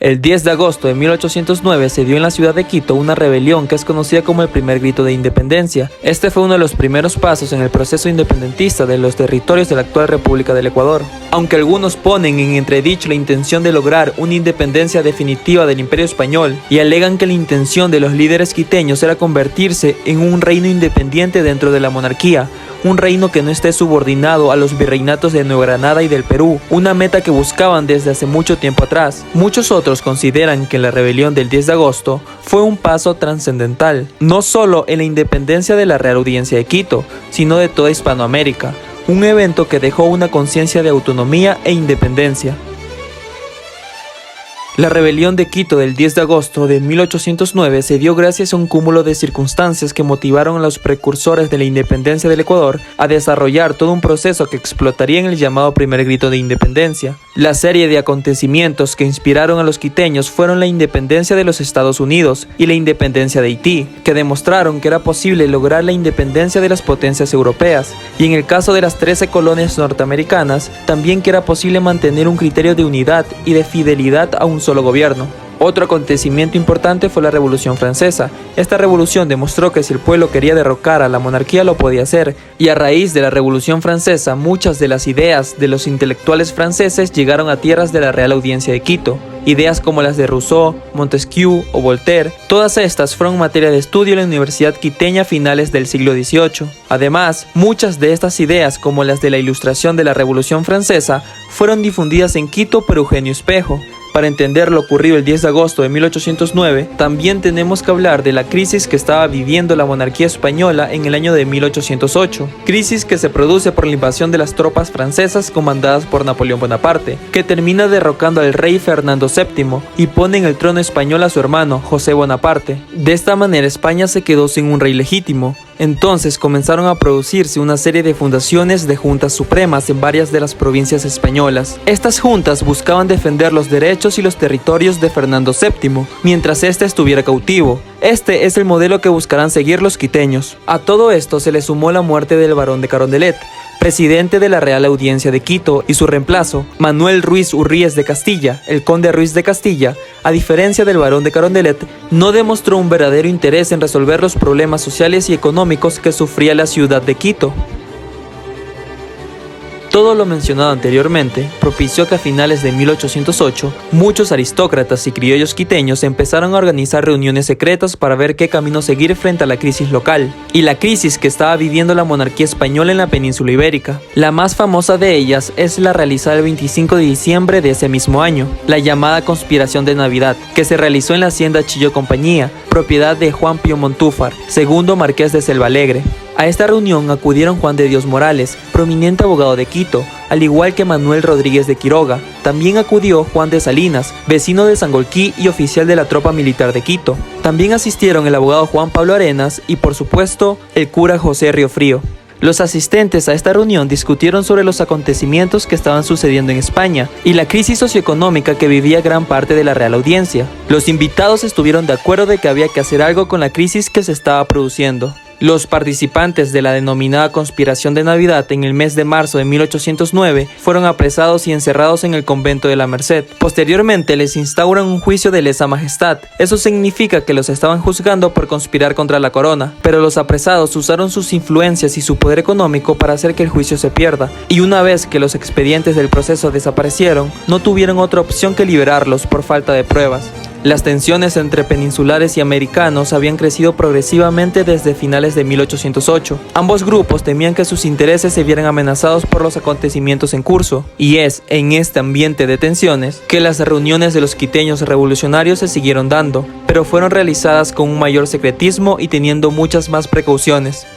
El 10 de agosto de 1809 se dio en la ciudad de Quito una rebelión que es conocida como el primer grito de independencia. Este fue uno de los primeros pasos en el proceso independentista de los territorios de la actual República del Ecuador. Aunque algunos ponen en entredicho la intención de lograr una independencia definitiva del Imperio Español y alegan que la intención de los líderes quiteños era convertirse en un reino independiente dentro de la monarquía, un reino que no esté subordinado a los virreinatos de Nueva Granada y del Perú, una meta que buscaban desde hace mucho tiempo atrás. Muchos otros consideran que la rebelión del 10 de agosto fue un paso trascendental, no solo en la independencia de la Real Audiencia de Quito, sino de toda Hispanoamérica, un evento que dejó una conciencia de autonomía e independencia. La rebelión de Quito del 10 de agosto de 1809 se dio gracias a un cúmulo de circunstancias que motivaron a los precursores de la independencia del Ecuador a desarrollar todo un proceso que explotaría en el llamado primer grito de independencia. La serie de acontecimientos que inspiraron a los quiteños fueron la independencia de los Estados Unidos y la independencia de Haití, que demostraron que era posible lograr la independencia de las potencias europeas, y en el caso de las 13 colonias norteamericanas, también que era posible mantener un criterio de unidad y de fidelidad a un solo gobierno. Otro acontecimiento importante fue la Revolución Francesa. Esta revolución demostró que si el pueblo quería derrocar a la monarquía lo podía hacer, y a raíz de la Revolución Francesa muchas de las ideas de los intelectuales franceses llegaron a tierras de la Real Audiencia de Quito. Ideas como las de Rousseau, Montesquieu o Voltaire, todas estas fueron materia de estudio en la Universidad Quiteña a finales del siglo XVIII. Además, muchas de estas ideas, como las de la Ilustración de la Revolución Francesa, fueron difundidas en Quito por Eugenio Espejo. Para entender lo ocurrido el 10 de agosto de 1809, también tenemos que hablar de la crisis que estaba viviendo la monarquía española en el año de 1808, crisis que se produce por la invasión de las tropas francesas comandadas por Napoleón Bonaparte, que termina derrocando al rey Fernando VII y pone en el trono español a su hermano, José Bonaparte. De esta manera España se quedó sin un rey legítimo. Entonces comenzaron a producirse una serie de fundaciones de juntas supremas en varias de las provincias españolas. Estas juntas buscaban defender los derechos y los territorios de Fernando VII, mientras éste estuviera cautivo. Este es el modelo que buscarán seguir los quiteños. A todo esto se le sumó la muerte del barón de Carondelet, presidente de la Real Audiencia de Quito, y su reemplazo, Manuel Ruiz Urríez de Castilla, el conde Ruiz de Castilla, a diferencia del barón de Carondelet, no demostró un verdadero interés en resolver los problemas sociales y económicos que sufría la ciudad de Quito. Todo lo mencionado anteriormente propició que a finales de 1808 muchos aristócratas y criollos quiteños empezaron a organizar reuniones secretas para ver qué camino seguir frente a la crisis local y la crisis que estaba viviendo la monarquía española en la península ibérica. La más famosa de ellas es la realizada el 25 de diciembre de ese mismo año, la llamada Conspiración de Navidad, que se realizó en la hacienda Chillo Compañía, propiedad de Juan Pío Montúfar, segundo marqués de Selvalegre. A esta reunión acudieron Juan de Dios Morales, prominente abogado de Quito, al igual que Manuel Rodríguez de Quiroga. También acudió Juan de Salinas, vecino de Sangolquí y oficial de la tropa militar de Quito. También asistieron el abogado Juan Pablo Arenas y, por supuesto, el cura José Riofrío. Los asistentes a esta reunión discutieron sobre los acontecimientos que estaban sucediendo en España y la crisis socioeconómica que vivía gran parte de la Real Audiencia. Los invitados estuvieron de acuerdo de que había que hacer algo con la crisis que se estaba produciendo. Los participantes de la denominada Conspiración de Navidad en el mes de marzo de 1809 fueron apresados y encerrados en el convento de la Merced. Posteriormente les instauran un juicio de lesa majestad. Eso significa que los estaban juzgando por conspirar contra la corona, pero los apresados usaron sus influencias y su poder económico para hacer que el juicio se pierda, y una vez que los expedientes del proceso desaparecieron, no tuvieron otra opción que liberarlos por falta de pruebas. Las tensiones entre peninsulares y americanos habían crecido progresivamente desde finales de 1808. Ambos grupos temían que sus intereses se vieran amenazados por los acontecimientos en curso, y es en este ambiente de tensiones que las reuniones de los quiteños revolucionarios se siguieron dando, pero fueron realizadas con un mayor secretismo y teniendo muchas más precauciones.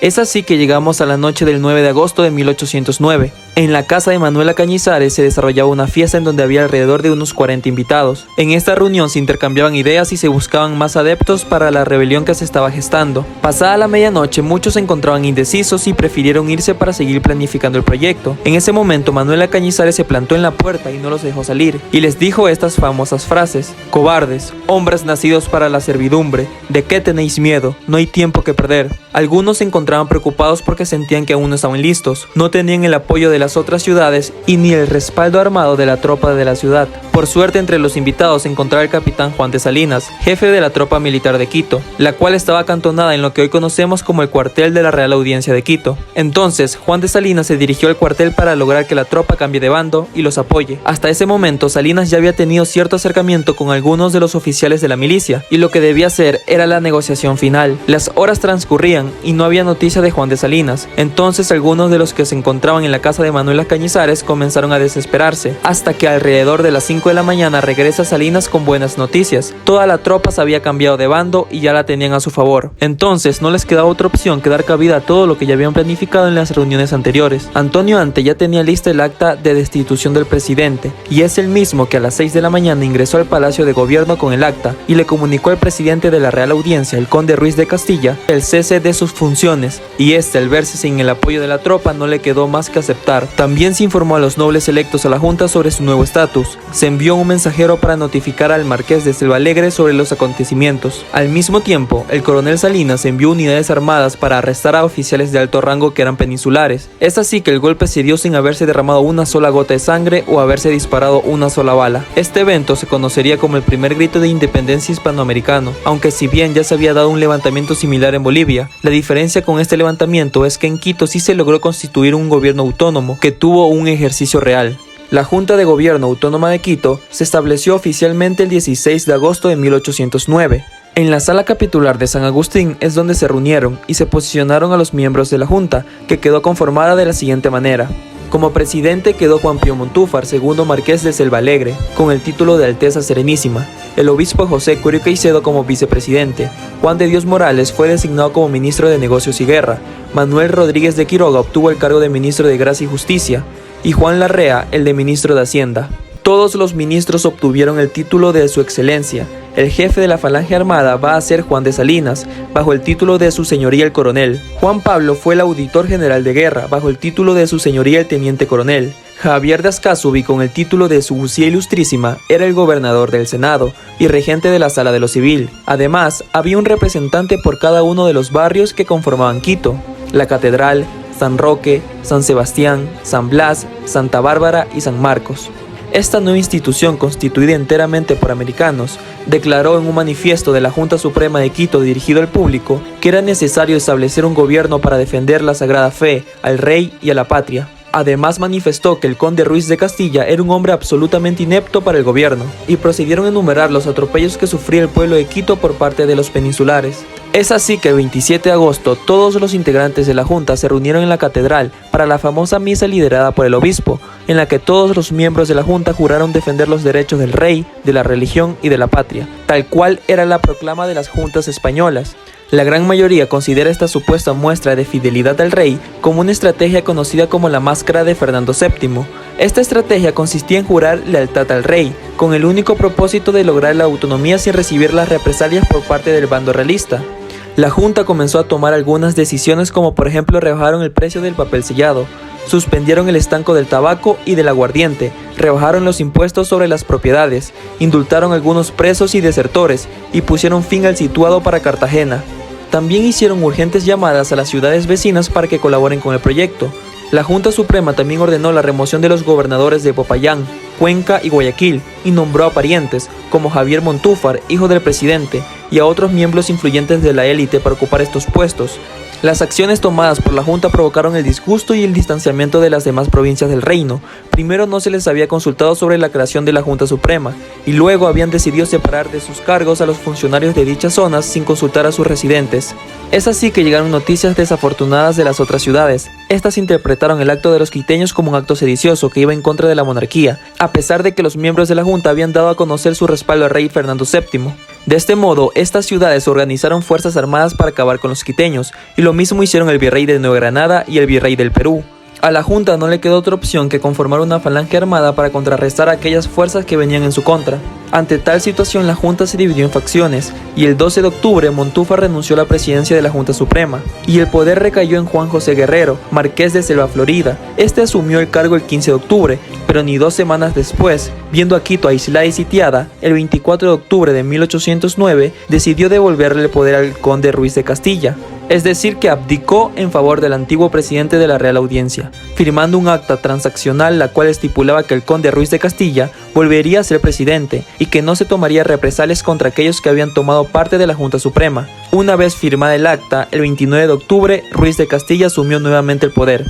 Es así que llegamos a la noche del 9 de agosto de 1809. En la casa de Manuela Cañizares se desarrollaba una fiesta en donde había alrededor de unos 40 invitados. En esta reunión se intercambiaban ideas y se buscaban más adeptos para la rebelión que se estaba gestando. Pasada la medianoche, muchos se encontraban indecisos y prefirieron irse para seguir planificando el proyecto. En ese momento, Manuela Cañizares se plantó en la puerta y no los dejó salir, y les dijo estas famosas frases: cobardes, hombres nacidos para la servidumbre, ¿de qué tenéis miedo? No hay tiempo que perder. Algunos se encontraban preocupados porque sentían que aún no estaban listos, no tenían el apoyo de las otras ciudades y ni el respaldo armado de la tropa de la ciudad. Por suerte, entre los invitados se encontraba el capitán Juan de Salinas, jefe de la tropa militar de Quito, la cual estaba acantonada en lo que hoy conocemos como el cuartel de la Real Audiencia de Quito. Entonces, Juan de Salinas se dirigió al cuartel para lograr que la tropa cambie de bando y los apoye. Hasta ese momento, Salinas ya había tenido cierto acercamiento con algunos de los oficiales de la milicia, y lo que debía hacer era la negociación final. Las horas transcurrían y no había noticia de Juan de Salinas. Entonces, algunos de los que se encontraban en la casa de Manuel Cañizares comenzaron a desesperarse, hasta que alrededor de las 5 de la mañana regresa Salinas con buenas noticias. Toda la tropa se había cambiado de bando y ya la tenían a su favor. Entonces no les quedaba otra opción que dar cabida a todo lo que ya habían planificado en las reuniones anteriores. Antonio Ante ya tenía lista el acta de destitución del presidente, y es el mismo que a las 6 de la mañana ingresó al Palacio de Gobierno con el acta y le comunicó al presidente de la Real Audiencia, el conde Ruiz de Castilla, el cese de sus funciones, y al verse sin el apoyo de la tropa, no le quedó más que aceptar. También se informó a los nobles electos a la Junta sobre su nuevo estatus. Se envió un mensajero para notificar al marqués de Selvalegre sobre los acontecimientos. Al mismo tiempo, el coronel Salinas envió unidades armadas para arrestar a oficiales de alto rango que eran peninsulares. Es así que el golpe se dio sin haberse derramado una sola gota de sangre o haberse disparado una sola bala. Este evento se conocería como el primer grito de independencia hispanoamericano, aunque si bien ya se había dado un levantamiento similar en Bolivia, la diferencia con este levantamiento es que en Quito sí se logró constituir un gobierno autónomo que tuvo un ejercicio real. La Junta de Gobierno Autónoma de Quito se estableció oficialmente el 16 de agosto de 1809. En la sala capitular de San Agustín es donde se reunieron y se posicionaron a los miembros de la Junta, que quedó conformada de la siguiente manera. Como presidente quedó Juan Pío Montúfar, segundo marqués de Selvalegre, con el título de Alteza Serenísima. El obispo José Curio Caicedo como vicepresidente. Juan de Dios Morales fue designado como ministro de Negocios y Guerra. Manuel Rodríguez de Quiroga obtuvo el cargo de ministro de Gracia y Justicia. Y Juan Larrea el de ministro de Hacienda. Todos los ministros obtuvieron el título de Su Excelencia. El jefe de la Falange Armada va a ser Juan de Salinas, bajo el título de Su Señoría el Coronel. Juan Pablo fue el auditor general de guerra, bajo el título de Su Señoría el Teniente Coronel. Javier de Ascasubi, con el título de Su Usía Ilustrísima, era el gobernador del Senado y regente de la Sala de lo Civil. Además, había un representante por cada uno de los barrios que conformaban Quito: la Catedral, San Roque, San Sebastián, San Blas, Santa Bárbara y San Marcos. Esta nueva institución, constituida enteramente por americanos, declaró en un manifiesto de la Junta Suprema de Quito dirigido al público que era necesario establecer un gobierno para defender la sagrada fe, al rey y a la patria. Además manifestó que el conde Ruiz de Castilla era un hombre absolutamente inepto para el gobierno, y procedieron a enumerar los atropellos que sufría el pueblo de Quito por parte de los peninsulares. Es así que el 27 de agosto todos los integrantes de la Junta se reunieron en la catedral para la famosa misa liderada por el obispo, en la que todos los miembros de la Junta juraron defender los derechos del rey, de la religión y de la patria, tal cual era la proclama de las juntas españolas. La gran mayoría considera esta supuesta muestra de fidelidad al rey como una estrategia conocida como la máscara de Fernando VII. Esta estrategia consistía en jurar lealtad al rey, con el único propósito de lograr la autonomía sin recibir las represalias por parte del bando realista. La Junta comenzó a tomar algunas decisiones, como por ejemplo rebajaron el precio del papel sellado, suspendieron el estanco del tabaco y del aguardiente, rebajaron los impuestos sobre las propiedades, indultaron algunos presos y desertores y pusieron fin al situado para Cartagena. También hicieron urgentes llamadas a las ciudades vecinas para que colaboren con el proyecto. La Junta Suprema también ordenó la remoción de los gobernadores de Popayán, Cuenca y Guayaquil, y nombró a parientes, como Javier Montúfar, hijo del presidente, y a otros miembros influyentes de la élite para ocupar estos puestos. Las acciones tomadas por la Junta provocaron el disgusto y el distanciamiento de las demás provincias del reino. Primero no se les había consultado sobre la creación de la Junta Suprema, y luego habían decidido separar de sus cargos a los funcionarios de dichas zonas sin consultar a sus residentes. Es así que llegaron noticias desafortunadas de las otras ciudades. Estas interpretaron el acto de los quiteños como un acto sedicioso que iba en contra de la monarquía, a pesar de que los miembros de la Junta habían dado a conocer su respaldo al rey Fernando VII. De este modo, estas ciudades organizaron fuerzas armadas para acabar con los quiteños, y lo mismo hicieron el virrey de Nueva Granada y el virrey del Perú. A la Junta no le quedó otra opción que conformar una falange armada para contrarrestar a aquellas fuerzas que venían en su contra. Ante tal situación, la Junta se dividió en facciones, y el 12 de octubre Montúfar renunció a la presidencia de la Junta Suprema, y el poder recayó en Juan José Guerrero, marqués de Selva Florida. Este asumió el cargo el 15 de octubre, pero ni 2 semanas después, viendo a Quito aislada y sitiada, el 24 de octubre de 1809 decidió devolverle el poder al conde Ruiz de Castilla. es decir que abdicó en favor del antiguo presidente de la Real Audiencia, firmando un acta transaccional la cual estipulaba que el conde Ruiz de Castilla volvería a ser presidente y que no se tomaría represalias contra aquellos que habían tomado parte de la Junta Suprema. Una vez firmada el acta, el 29 de octubre, Ruiz de Castilla asumió nuevamente el poder.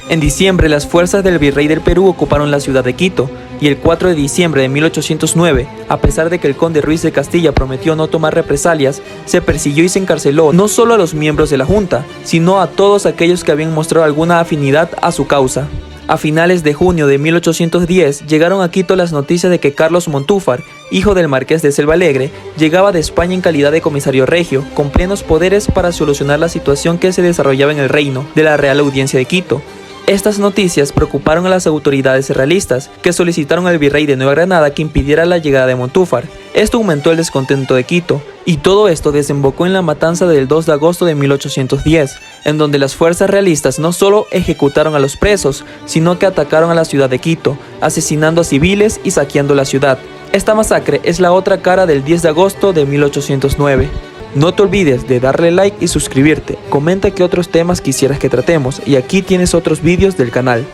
En diciembre, las fuerzas del virrey del Perú ocuparon la ciudad de Quito, y el 4 de diciembre de 1809, a pesar de que el conde Ruiz de Castilla prometió no tomar represalias, se persiguió y se encarceló no solo a los miembros de la Junta, sino a todos aquellos que habían mostrado alguna afinidad a su causa. A finales de junio de 1810 llegaron a Quito las noticias de que Carlos Montúfar, hijo del marqués de Selvalegre, llegaba de España en calidad de comisario regio, con plenos poderes para solucionar la situación que se desarrollaba en el reino de la Real Audiencia de Quito. Estas noticias preocuparon a las autoridades realistas, que solicitaron al virrey de Nueva Granada que impidiera la llegada de Montúfar. Esto aumentó el descontento de Quito, y todo esto desembocó en la matanza del 2 de agosto de 1810, en donde las fuerzas realistas no solo ejecutaron a los presos, sino que atacaron a la ciudad de Quito, asesinando a civiles y saqueando la ciudad. Esta masacre es la otra cara del 10 de agosto de 1809. No te olvides de darle like y suscribirte, comenta qué otros temas quisieras que tratemos y aquí tienes otros vídeos del canal.